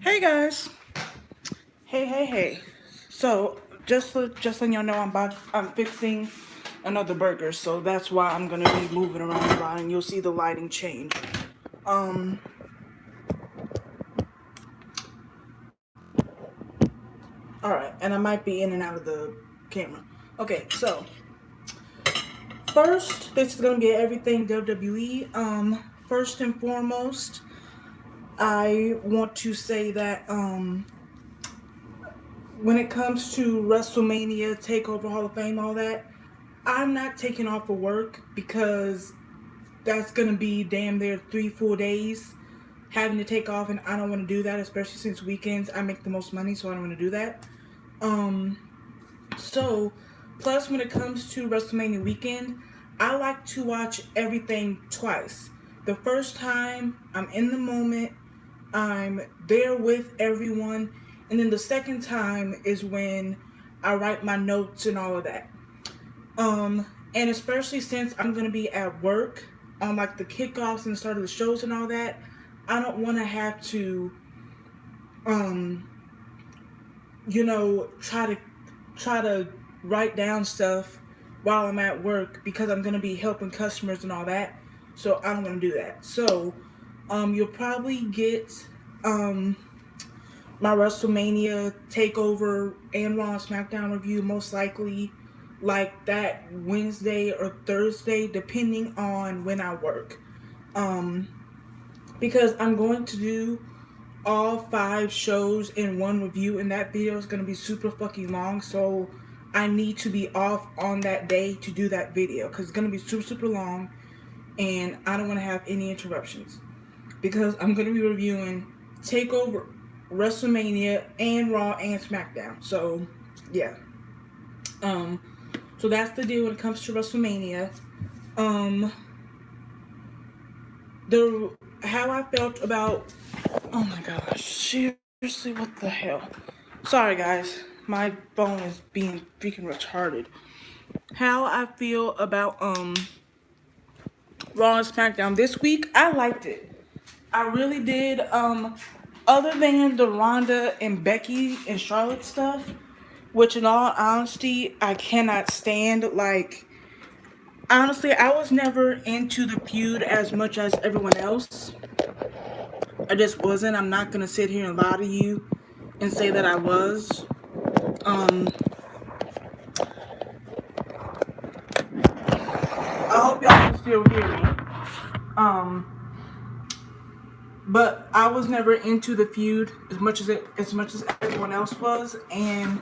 Hey guys. Hey. So just letting y'all know I'm fixing another burger, so that's why I'm gonna be moving around a lot and you'll see the lighting change. Um Alright, and I might be in and out of the camera. Okay, so first this is gonna be everything WWE. First and foremost, I want to say that when it comes to WrestleMania, Takeover, Hall of Fame, all that, I'm not taking off of work because that's gonna be damn near 3 full days having to take off, and I don't want to do that, especially since weekends I make the most money, so I don't want to do that. Um, so plus when it comes to WrestleMania weekend, I like to watch everything twice. The first time I'm in the moment, I'm there with everyone, and then the second time is when I write my notes and all of that. And especially since I'm gonna be at work on like the kickoffs and the start of the shows and all that, I don't want to have to, um, try to write down stuff while I'm at work because I'm gonna be helping customers and all that. So I don't want to do that. So, you'll probably get um my WrestleMania Takeover and Raw and SmackDown review most likely like that Wednesday or Thursday, depending on when I work. Um, because I'm going to do all 5 shows in one review, and that video is going to be super fucking long. So I need to be off on that day to do that video because it's going to be super long, and I don't want to have any interruptions because I'm going to be reviewing Takeover, WrestleMania, and Raw and SmackDown. So yeah. Um, so that's the deal when it comes to WrestleMania. Um, the how I felt about, oh my gosh, seriously, what the hell? Sorry guys, my phone is being freaking retarded. How I feel about Raw and SmackDown this week, I liked it. I really did. Other than the Ronda and Becky and Charlotte stuff, which in all honesty I cannot stand. Like, honestly, I was never into the feud as much as everyone else. I just wasn't. I'm not gonna sit here and lie to you and say that I was. Um, I hope y'all can still hear me. Um, but I was never into the feud as much as everyone else was, and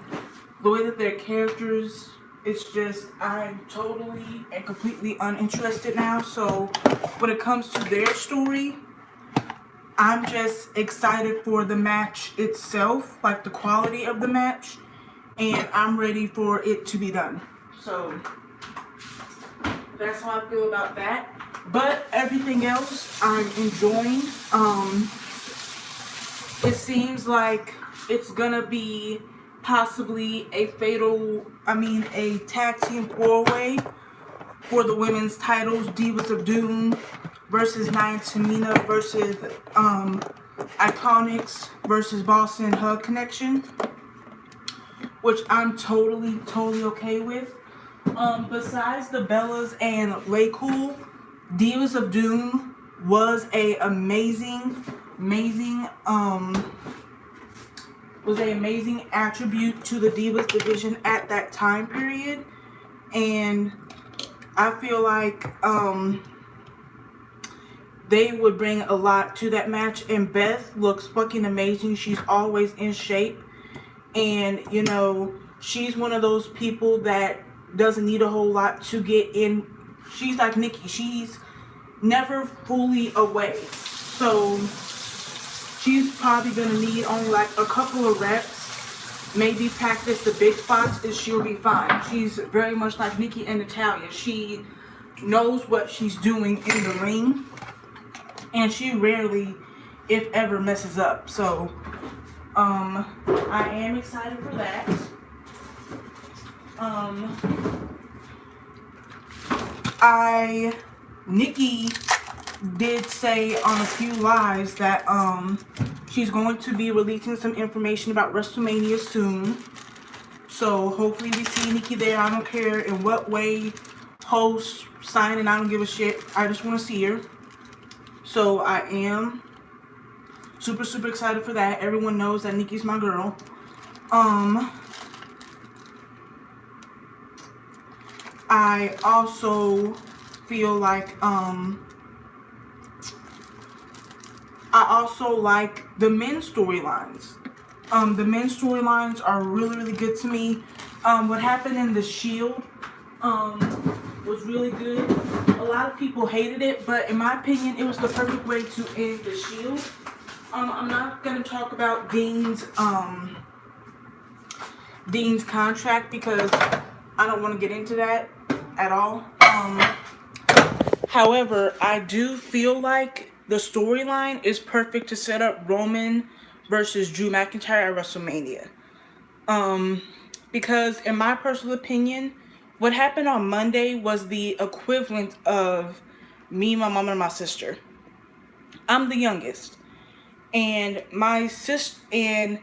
the way that their characters, it's just I'm totally and completely uninterested now. So when it comes to their story, I'm just excited for the match itself, like the quality of the match, and I'm ready for it to be done. So that's how I feel about that. But everything else I'm enjoying. It seems like it's gonna be possibly a tag team 4-way for the women's titles. Divas of Doom versus Nia and Tamina versus Iconics versus Boston Hug Connection, which I'm totally okay with. Besides the Bellas and Lay Cool, Divas of Doom was a amazing attribute to the Divas division at that time period, and I feel like they would bring a lot to that match. And Beth looks fucking amazing. She's always in shape, and she's one of those people that doesn't need a whole lot to get in. She's like Nikki. She's never fully away. So she's probably going to need only like a couple of reps, maybe practice the big spots, and she'll be fine. She's very much like Nikki and Natalya. She knows what she's doing in the ring, and she rarely, if ever, messes up. So I am excited for that. Nikki did say on a few lives that She's going to be releasing some information about WrestleMania soon. So hopefully we see Nikki there. I don't care in what way, host, signing, I don't give a shit. I just want to see her. So I am super, super excited for that. Everyone knows that Nikki's my girl. I also feel like, I also like the men's storylines. The men's storylines are really, really good to me. What happened in The Shield, was really good. A lot of people hated it, but in my opinion, it was the perfect way to end The Shield. I'm not gonna talk about Dean's contract because I don't want to get into that at all. However, I do feel like the storyline is perfect to set up Roman versus Drew McIntyre at WrestleMania. Because in my personal opinion, what happened on Monday was the equivalent of me, my mom, and my sister. I'm the youngest. And my sister, and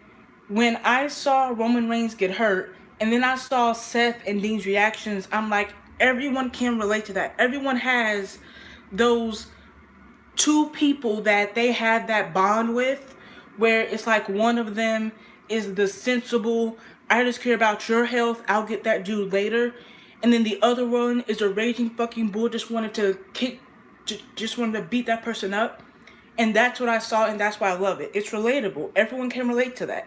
when I saw Roman Reigns get hurt, and then I saw Seth and Dean's reactions, I'm like, everyone can relate to that. Everyone has those two people that they have that bond with, where it's like one of them is the sensible, I just care about your health, I'll get that dude later. And then the other one is a raging fucking bull, just wanted to beat that person up. And that's what I saw, and that's why I love it. It's relatable. Everyone can relate to that.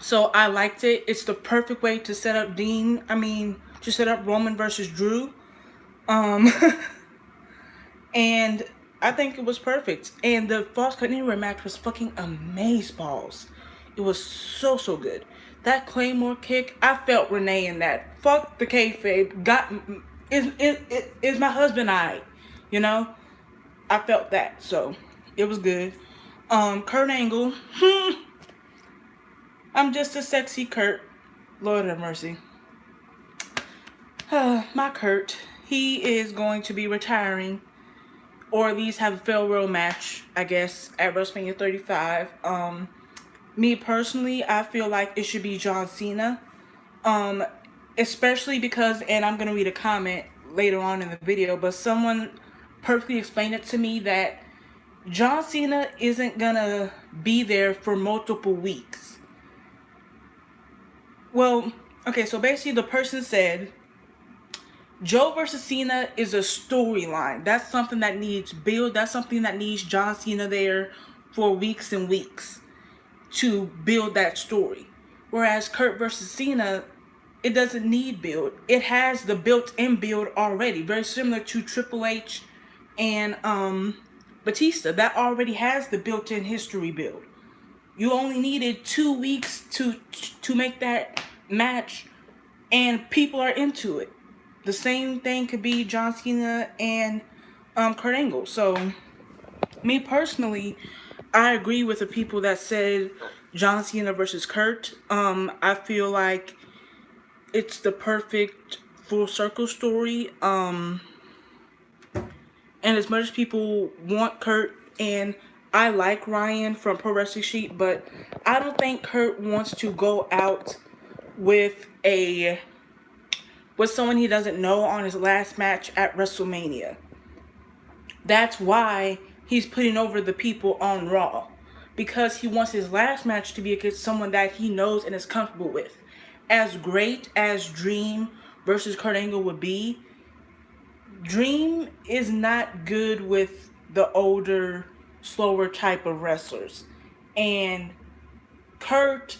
So I liked it. It's the perfect way to set up to set up Roman versus Drew. And I think it was perfect. And the Falls Count Anywhere match was fucking amazeballs. It was so, so good. That Claymore kick, I felt Renee in that. Fuck the kayfabe. Is my husband alright? You know? I felt that. So, it was good. Kurt Angle. I'm just a sexy Kurt. Lord have mercy. My Kurt. He is going to be retiring. Or at least have a farewell match, I guess, at WrestleMania 35. Me personally, I feel like it should be John Cena. Especially because, and I'm going to read a comment later on in the video, but someone perfectly explained it to me that John Cena isn't going to be there for multiple weeks. Well, okay, so basically the person said, Joe versus Cena is a storyline. That's something that needs build. That's something that needs John Cena there for weeks and weeks to build that story. Whereas Kurt versus Cena, it doesn't need build. It has the built-in build already. Very similar to Triple H and Batista. That already has the built-in history build. You only needed 2 weeks to make that match, and people are into it. The same thing could be John Cena and Kurt Angle. So, me personally, I agree with the people that said John Cena versus Kurt. I feel like it's the perfect full circle story. And as much as people want Kurt, and I like Ryan from Pro Wrestling Sheet, but I don't think Kurt wants to go out with someone he doesn't know on his last match at WrestleMania. That's why he's putting over the people on Raw. Because he wants his last match to be against someone that he knows and is comfortable with. As great as Dream versus Kurt Angle would be, Dream is not good with the older, slower type of wrestlers. And Kurt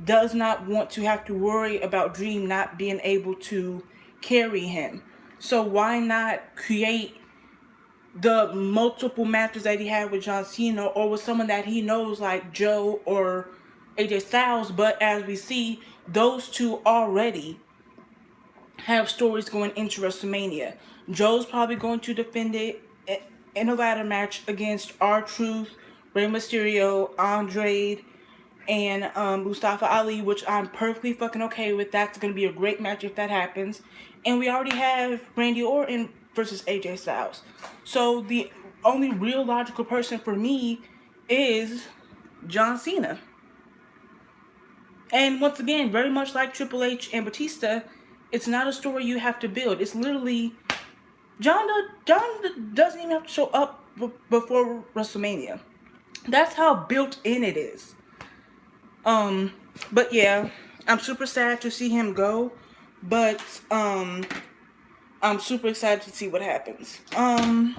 does not want to have to worry about Dream not being able to carry him. So why not create the multiple matches that he had with John Cena or with someone that he knows like Joe or AJ Styles? But as we see, those two already have stories going into WrestleMania. Joe's probably going to defend it in a ladder match against R-Truth, Rey Mysterio, Andrade, and Mustafa Ali, which I'm perfectly fucking okay with. That's going to be a great match if that happens. And we already have Randy Orton versus AJ Styles. So the only real logical person for me is John Cena. And once again, very much like Triple H and Batista, it's not a story you have to build. It's literally John doesn't even have to show up before WrestleMania. That's how built in it is. Um, but yeah, I'm super sad to see him go, but I'm super excited to see what happens. Da,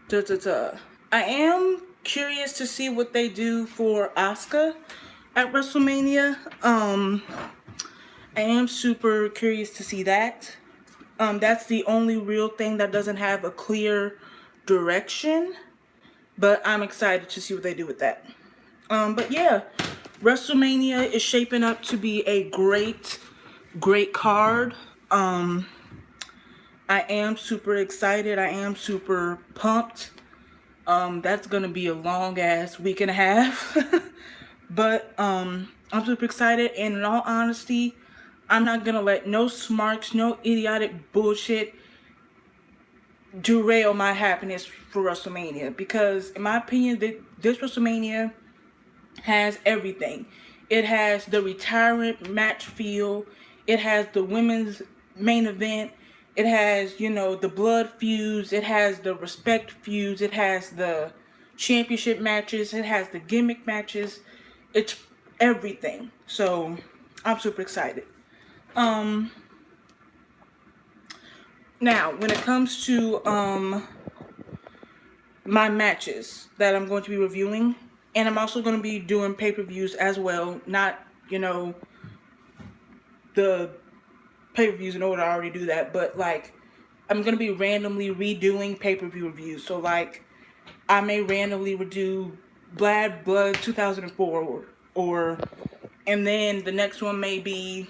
da, da. I am curious to see what they do for Asuka at WrestleMania. I am super curious to see that. That's the only real thing that doesn't have a clear direction, but I'm excited to see what they do with that. But yeah, WrestleMania is shaping up to be a great card. I am super excited. I am super pumped. That's gonna be a long ass week and a half. But I'm super excited, and in all honesty, I'm not gonna let no smarts, no idiotic bullshit derail my happiness for WrestleMania. Because in my opinion, this WrestleMania has everything. It has the retirement match feel. It has the women's main event. It has, the blood feuds. It has the respect feuds. It has the championship matches. It has the gimmick matches. It's everything. So I'm super excited. Now, when it comes to my matches that I'm going to be reviewing, and I'm also going to be doing pay-per-views as well. Not, the pay-per-views in order. I already do that. But, like, I'm going to be randomly redoing pay-per-view reviews. So, like, I may randomly redo Bad Blood 2004. And then the next one may be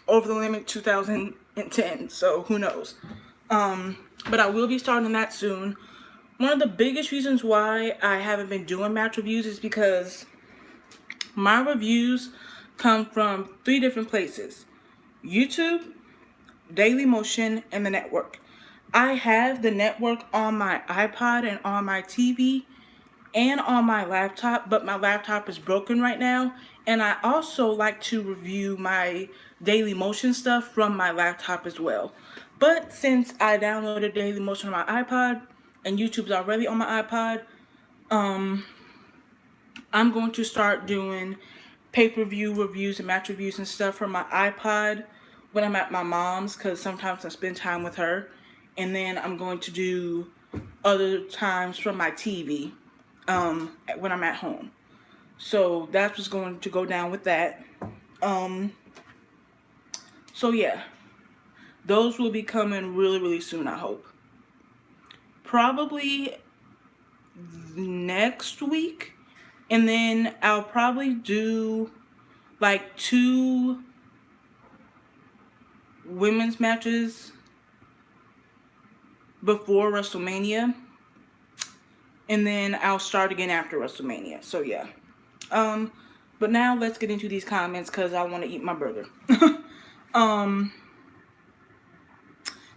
Over the Limit 2010. So, who knows? But I will be starting that soon. One of the biggest reasons why I haven't been doing match reviews is because my reviews come from 3 different places: YouTube, Daily Motion, and the network. I have the network on my iPod and on my TV and on my laptop, but my laptop is broken right now. And I also like to review my Daily Motion stuff from my laptop as well. But since I downloaded Daily Motion on my iPod and YouTube's already on my iPod, I'm going to start doing pay-per-view reviews and match reviews and stuff from my iPod when I'm at my mom's, because sometimes I spend time with her. And then I'm going to do other times from my TV when I'm at home. So that's what's going to go down with that. So yeah, those will be coming really, really soon, I hope. Probably next week. And then I'll probably do like 2 women's matches before WrestleMania. And then I'll start again after WrestleMania. So yeah. But now let's get into these comments because I want to eat my burger.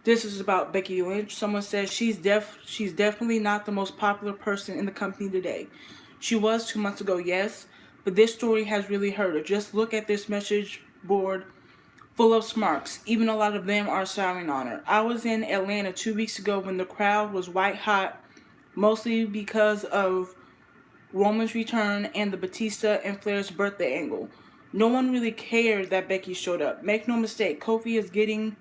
This is about Becky Lynch. Someone says she's definitely not the most popular person in the company today. She was 2 months ago, yes, but this story has really hurt her. Just look at this message board full of smarks. Even a lot of them are souring on her. I was in Atlanta 2 weeks ago when the crowd was white hot, mostly because of Roman's return and the Batista and Flair's birthday angle. No one really cared that Becky showed up. Make no mistake, Kofi is getting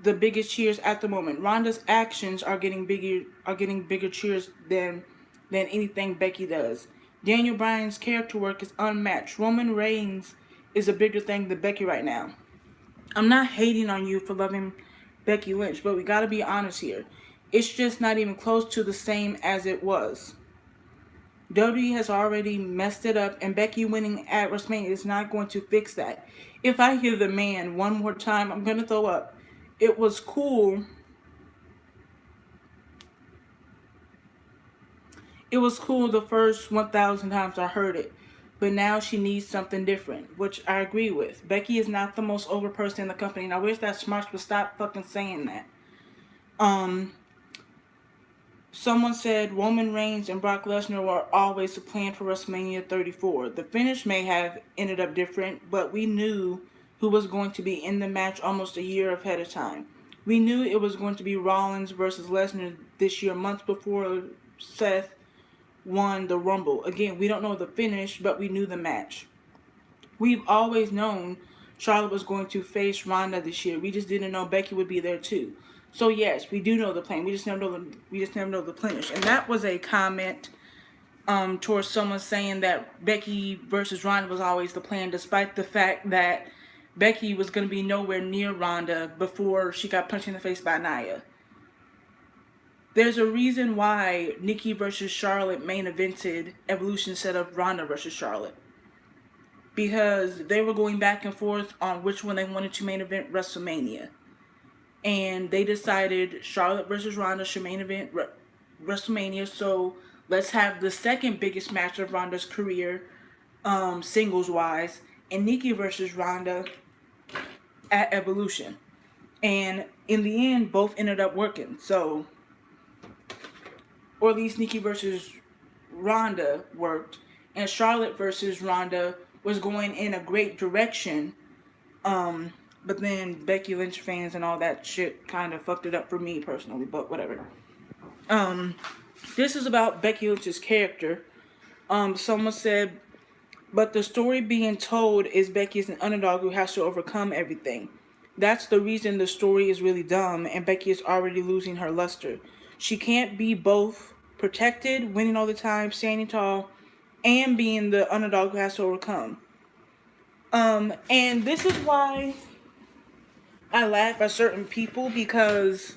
the biggest cheers at the moment. Ronda's actions are getting bigger cheers than anything Becky does. Daniel Bryan's character work is unmatched. Roman Reigns is a bigger thing than Becky right now. I'm not hating on you for loving Becky Lynch, but we gotta be honest here. It's just not even close to the same as it was. WWE has already messed it up, and Becky winning at WrestleMania is not going to fix that. If I hear the man one more time, I'm gonna throw up. It was cool. It was cool the first 1,000 times I heard it. But now she needs something different, which I agree with. Becky is not the most over person in the company, and I wish that Smarts would stop fucking saying that. Someone said Roman Reigns and Brock Lesnar were always the plan for WrestleMania 34. The finish may have ended up different, but we knew who was going to be in the match almost a year ahead of time. We knew it was going to be Rollins versus Lesnar this year, months before Seth won the Rumble. Again, we don't know the finish, but we knew the match. We've always known Charlotte was going to face Ronda this year. We just didn't know Becky would be there too. So yes, we do know the plan. We just never know the finish. And that was a comment towards someone saying that Becky versus Ronda was always the plan, despite the fact that Becky was going to be nowhere near Ronda before she got punched in the face by Nia. There's a reason why Nikki versus Charlotte main evented Evolution set up Ronda versus Charlotte. Because they were going back and forth on which one they wanted to main event WrestleMania. And they decided Charlotte versus Ronda should main event WrestleMania. So let's have the second biggest match of Ronda's career, singles wise, and Nikki versus Ronda at Evolution. And in the end, both ended up working. So, or at least Nikki versus Ronda worked, and Charlotte versus Ronda was going in a great direction. But then Becky Lynch fans and all that shit kind of fucked it up for me personally, but whatever. This is about Becky Lynch's character. Someone said, but the story being told is Becky is an underdog who has to overcome everything. That's the reason the story is really dumb and Becky is already losing her luster. She can't be both protected, winning all the time, standing tall, and being the underdog who has to overcome. And this is why I laugh at certain people, because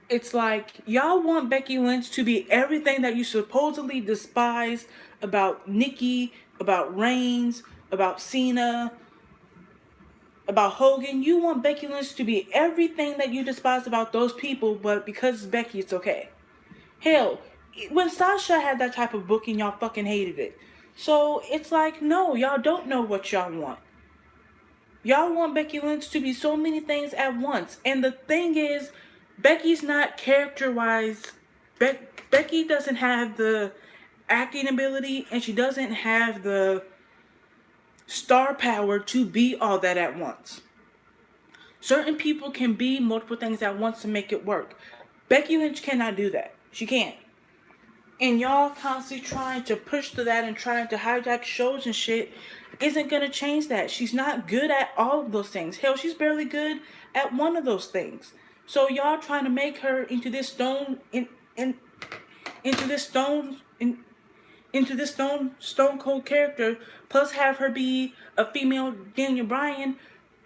it's like, y'all want Becky Lynch to be everything that you supposedly despise about Nikki, about Reigns, about Cena, about Hogan. You want Becky Lynch to be everything that you despise about those people, but because it's Becky, it's okay. Hell, when Sasha had that type of booking, y'all fucking hated it. So it's like, no, y'all don't know what y'all want. Y'all want Becky Lynch to be so many things at once. And the thing is, Becky's not character-wise. Becky doesn't have the acting ability, and she doesn't have the star power to be all that at once. Certain people can be multiple things at once to make it work. Becky Lynch cannot do that. She can't. And y'all constantly trying to push to that and trying to hijack shows and shit isn't going to change that. She's not good at all of those things. Hell, she's barely good at one of those things. So y'all trying to make her into this stone stone cold character, plus have her be a female Daniel Bryan,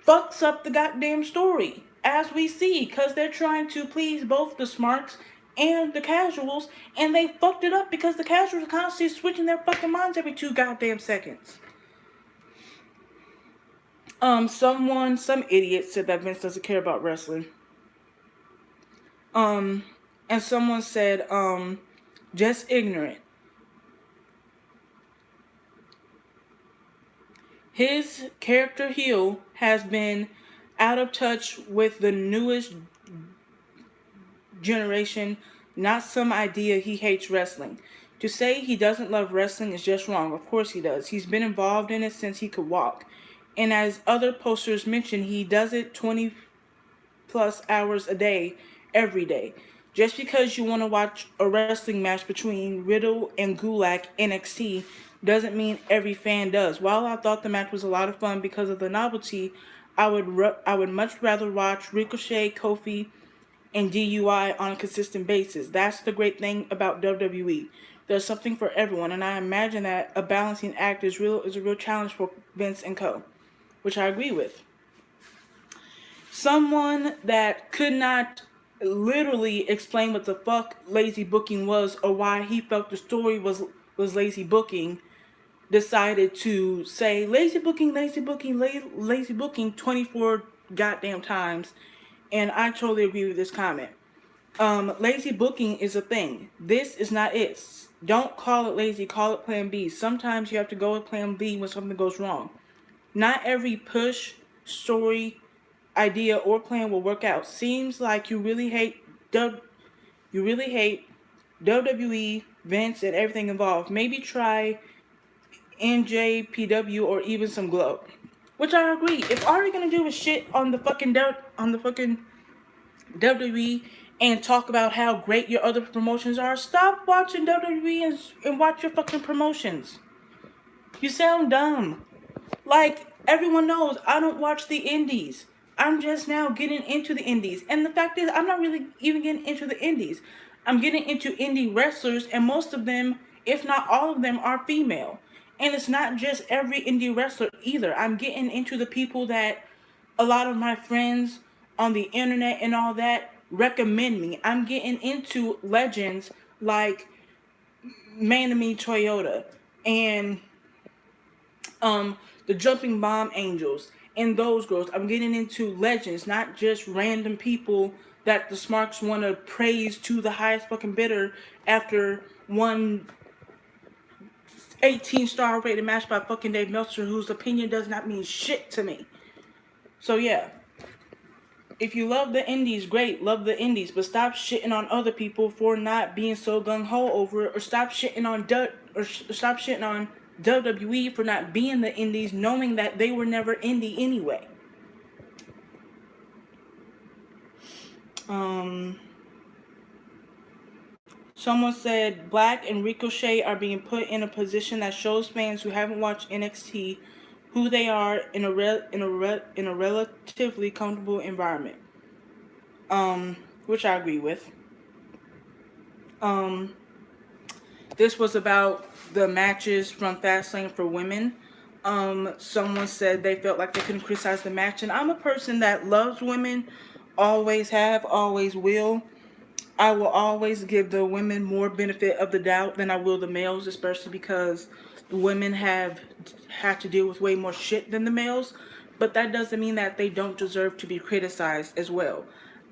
fucks up the goddamn story, as we see, because they're trying to please both the smarts and the casuals, and they fucked it up because the casuals are constantly switching their fucking minds every 2 goddamn seconds. Some idiot said that Vince doesn't care about wrestling. And someone said, just ignorant. His character heel has been out of touch with the newest generation, not some idea he hates wrestling. To say he doesn't love wrestling is just wrong. Of course he does. He's been involved in it since he could walk. And as other posters mentioned, he does it 20 plus hours a day, every day. Just because you want to watch a wrestling match between Riddle and Gulak NXT doesn't mean every fan does. While I thought the match was a lot of fun because of the novelty, I would much rather watch Ricochet, Kofi, and DUI on a consistent basis. That's the great thing about WWE. There's something for everyone, and I imagine that a balancing act is a real challenge for Vince and co., which I agree with. Someone that could not literally explain what the fuck lazy booking was or why he felt the story was lazy booking decided to say lazy booking 24 goddamn times, and I totally agree with this comment. Lazy booking is a thing. This is not it. Don't call it lazy, call it plan B. Sometimes you have to go with plan B when something goes wrong. Not every push, story, idea, or plan will work out. Seems like you really hate you really hate WWE, Vince, and everything involved, maybe try NJPW or even some Glow. Which I agree. If all you're gonna do is shit on the fucking WWE and talk about how great your other promotions are, stop watching WWE and watch your fucking promotions. You sound dumb. Like, everyone knows I don't watch the indies. I'm just now getting into the indies. And the fact is, I'm not really even getting into the indies. I'm getting into indie wrestlers, and most of them, if not all of them, are female. And it's not just every indie wrestler either. I'm getting into the people that a lot of my friends on the internet and all that recommend me. I'm getting into legends like Manami Toyota and the Jumping Bomb Angels and those girls. I'm getting into legends, not just random people that the Smarks want to praise to the highest fucking bidder after one 18-star rated match by fucking Dave Meltzer, whose opinion does not mean shit to me. So yeah, if you love the indies, great, love the indies, but stop shitting on other people for not being so gung ho over it, or stop shitting on WWE for not being the indies, knowing that they were never indie anyway. Someone said Black and Ricochet are being put in a position that shows fans who haven't watched NXT who they are in a relatively comfortable environment. Which I agree with. This was about the matches from Fastlane for women. Someone said they felt like they couldn't criticize the match, and I'm a person that loves women, always have, always will. I will always give the women more benefit of the doubt than I will the males, especially because the women have had to deal with way more shit than the males. But that doesn't mean that they don't deserve to be criticized as well.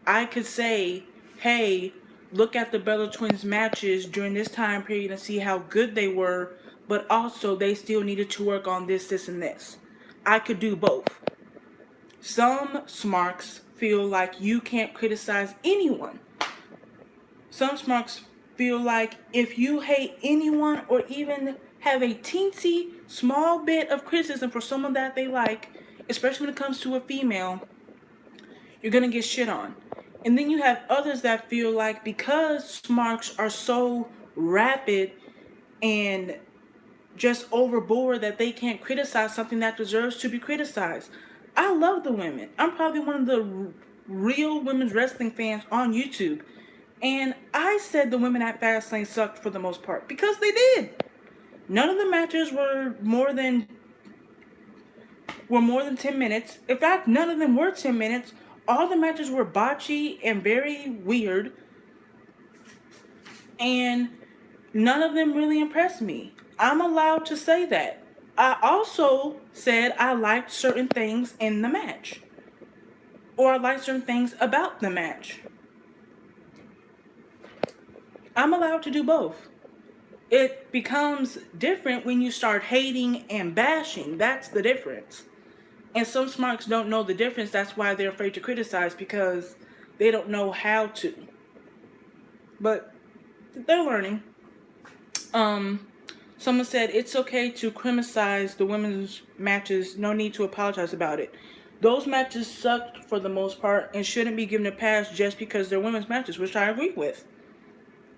I could say, hey, look at the Bella Twins matches during this time period and see how good they were, but also they still needed to work on this, this, and this. I could do both. Some smarks feel like you can't criticize anyone. Some smarks feel like if you hate anyone or even have a teensy small bit of criticism for someone that they like, especially when it comes to a female, you're going to get shit on. And then you have others that feel like because smarks are so rapid and just overboard that they can't criticize something that deserves to be criticized. I love the women. I'm probably one of the real women's wrestling fans on YouTube. And I said the women at Fastlane sucked for the most part because they did. None of the matches were more than 10 minutes. In fact, none of them were 10 minutes. All the matches were botchy and very weird. And none of them really impressed me. I'm allowed to say that. I also said I liked certain things in the match. Or I liked certain things about the match. I'm allowed to do both. It becomes different when you start hating and bashing. That's the difference. And some smarks don't know the difference. That's why they're afraid to criticize, because they don't know how to. But they're learning. Someone said it's okay to criticize the women's matches. No need to apologize about it. Those matches sucked for the most part and shouldn't be given a pass just because they're women's matches, which I agree with.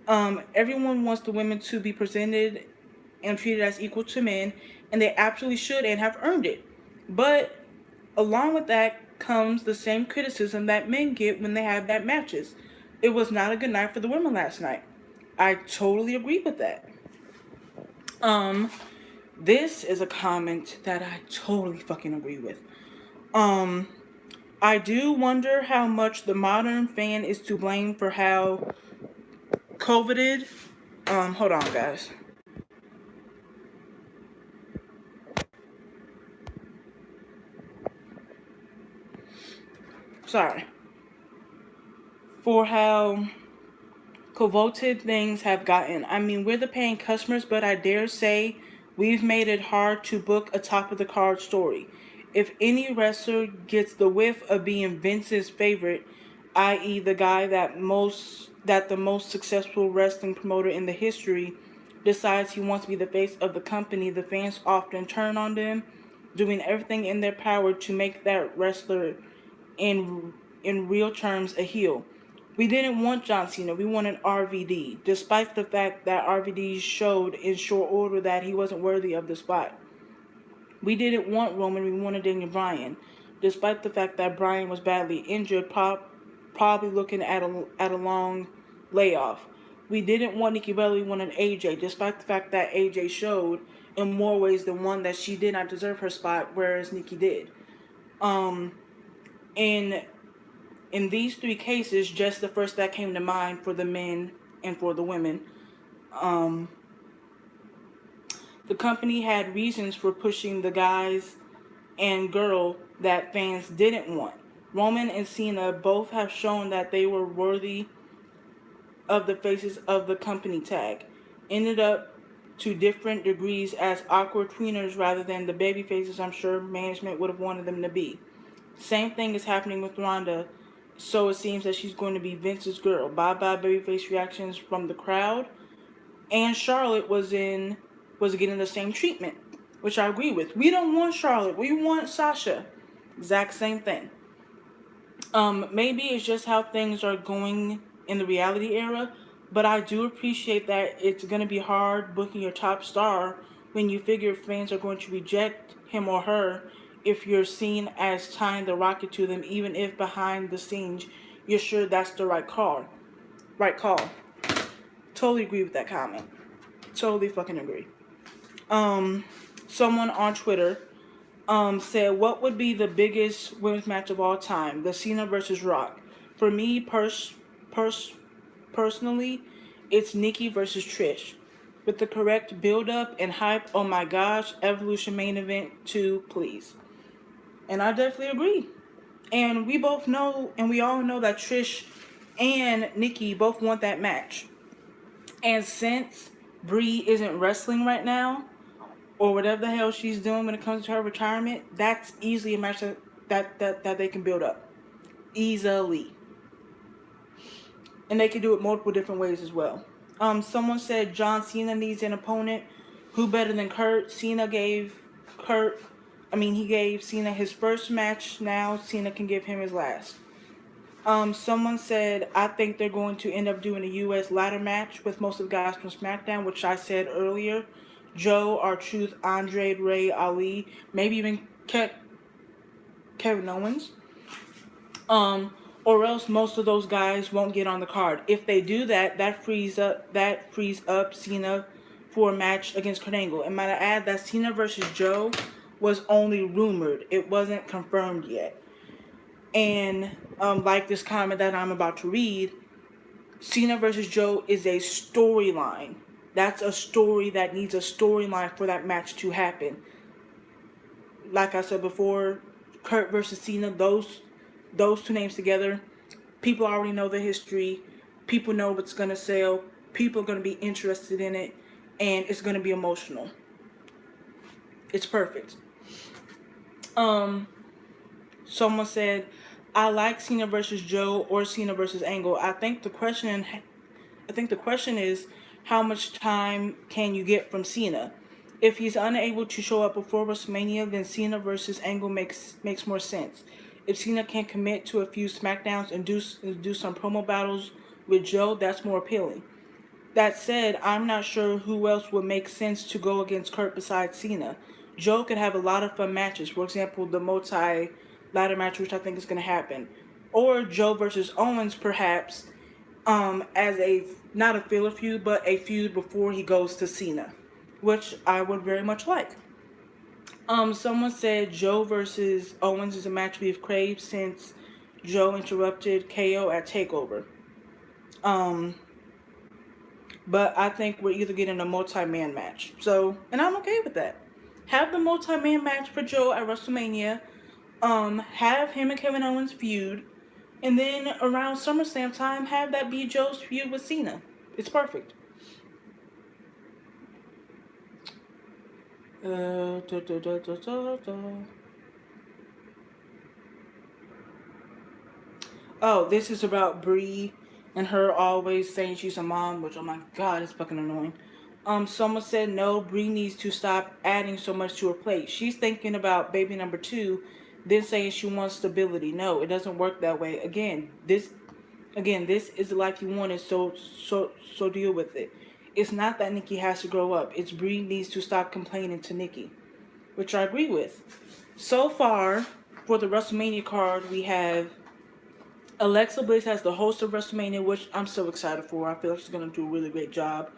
Everyone wants the women to be presented and treated as equal to men, and they absolutely should and have earned it. But along with that comes the same criticism that men get when they have bad matches. It was not a good night for the women last night. I totally agree with that. This is a comment that I totally fucking agree with. I do wonder how much the modern fan is to blame for how COVIDed. Hold on, guys. Sorry. For how coveted things have gotten. I mean, we're the paying customers, but I dare say we've made it hard to book a top of the card story. If any wrestler gets the whiff of being Vince's favorite, i.e., the guy that the most successful wrestling promoter in the history decides he wants to be the face of the company, the fans often turn on them, doing everything in their power to make that wrestler in real terms a heel. We didn't want John Cena, we wanted RVD, despite the fact that RVD showed in short order that he wasn't worthy of the spot. We didn't want Roman, we wanted Daniel Bryan, despite the fact that Bryan was badly injured, probably looking at a long layoff. We didn't want Nikki Bella, we wanted AJ, despite the fact that AJ showed in more ways than one that she did not deserve her spot, whereas Nikki did. Um, in in these three cases, just the first that came to mind for the men and for the women, um, the company had reasons for pushing the guys and girl that fans didn't want. Roman and Cena both have shown that they were worthy of the faces of the company tag. Ended up to different degrees as awkward tweeners rather than the baby faces I'm sure management would have wanted them to be. Same thing is happening with Ronda, so it seems that she's going to be Vince's girl. Bye bye babyface reactions from the crowd. And Charlotte was getting the same treatment, which I agree with. We don't want Charlotte, we want Sasha. Exact same thing. Maybe it's just how things are going in the reality era, but I do appreciate that it's going to be hard booking your top star when you figure fans are going to reject him or her if you're seen as tying the rocket to them, even if behind the scenes you're sure that's the right call. Right call. Totally agree with that comment. Totally fucking agree. Someone on Twitter said, what would be the biggest women's match of all time? The Cena versus Rock. For me, personally, it's Nikki versus Trish. With the correct build-up and hype, oh my gosh, Evolution main event 2, please. And I definitely agree. And we both know, and we all know that Trish and Nikki both want that match. And since Brie isn't wrestling right now, or whatever the hell she's doing when it comes to her retirement, that's easily a match that they can build up. Easily. And they can do it multiple different ways as well. Someone said John Cena needs an opponent. Who better than Kurt? He gave Cena his first match. Now Cena can give him his last. Someone said, I think they're going to end up doing a U.S. ladder match with most of the guys from SmackDown, which I said earlier. Joe, R-Truth, Andre, Ray, Ali, maybe even Kevin Owens. Or else most of those guys won't get on the card. If they do that, that frees up Cena for a match against Kurt Angle. And might I add that Cena versus Joe was only rumored. It wasn't confirmed yet. And like this comment that I'm about to read, Cena versus Joe is a storyline. That's a story that needs a storyline for that match to happen. Like I said before, Kurt versus Cena, those two names together, people already know the history. People know what's going to sell. People are going to be interested in it. And it's going to be emotional. It's perfect. Someone said, I like Cena versus Joe or Cena versus Angle. I think the question is, how much time can you get from Cena? If he's unable to show up before WrestleMania, then Cena versus Angle makes more sense. If Cena can commit to a few SmackDowns and do some promo battles with Joe, that's more appealing. That said, I'm not sure who else would make sense to go against Kurt besides Cena. Joe could have a lot of fun matches. For example, the multi-ladder match, which I think is going to happen. Or Joe versus Owens, perhaps, as not a filler feud, but a feud before he goes to Cena, which I would very much like. Someone said Joe versus Owens is a match we've craved since Joe interrupted KO at TakeOver. But I think we're either getting a multi-man match. So, and I'm okay with that. Have the multi-man match for Joe at WrestleMania. Have him and Kevin Owens feud. And then around SummerSlam time, have that be Joe's feud with Cena. It's perfect. Oh, this is about Bree and her always saying she's a mom, which oh my god, it's fucking annoying. Someone said no, Bree needs to stop adding so much to her plate. She's thinking about baby number two, then saying she wants stability. No, it doesn't work that way. This is the life you wanted, so deal with it. It's not that Nikki has to grow up. It's Bree needs to stop complaining to Nikki, which I agree with. So far, for the WrestleMania card, we have Alexa Bliss as the host of WrestleMania, which I'm so excited for. I feel like she's going to do a really great job.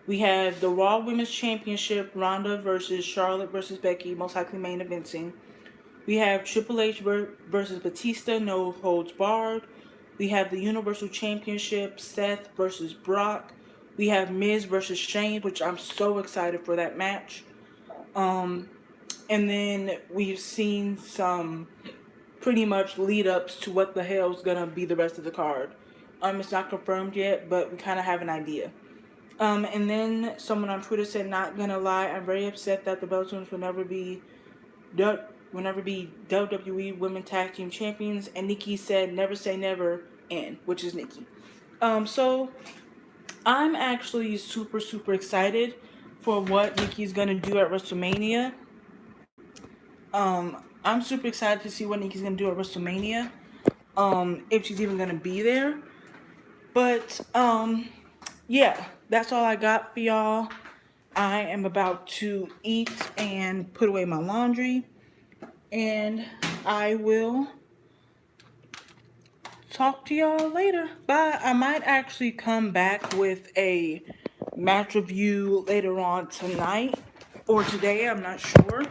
We have the Raw Women's Championship, Ronda versus Charlotte versus Becky, most likely main eventing. We have Triple H versus Batista, no holds barred. We have the Universal Championship, Seth versus Brock. We have Miz versus Shane, which I'm so excited for that match. Um, and then we've seen some pretty much lead ups to what the hell's gonna be the rest of the card. It's not confirmed yet, but we kind of have an idea. And then someone on Twitter said, "Not gonna lie, I'm very upset that the Belgians will never be WWE Women Tag Team Champions." And Nikki said, "Never say never," and which is Nikki. So I'm actually super excited for what Nikki's gonna do at WrestleMania. I'm super excited to see what Nikki's gonna do at WrestleMania. If she's even gonna be there. But yeah, that's all I got for y'all. I am about to eat and put away my laundry, and I will talk to y'all later. Bye. I might actually come back with a match review later on tonight or today. I'm not sure.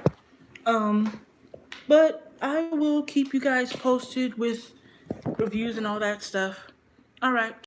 But I will keep you guys posted with reviews and all that stuff. All right.